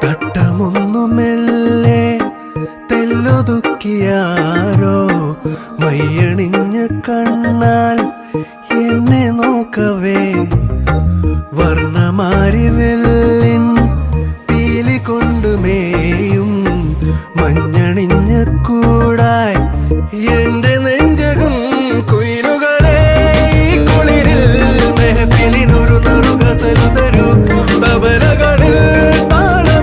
തട്ടമൊന്നു മെല്ലെ തെല്ലൊതുക്കിയാരോ മയ്യണിഞ്ഞ കണ്ണാൽ എന്നെ നോക്കവേ വർണ്ണമാരി വെല്ലിൻ പീലി കൊണ്ടുമേയും മഞ്ഞണിഞ്ഞ കൂടായി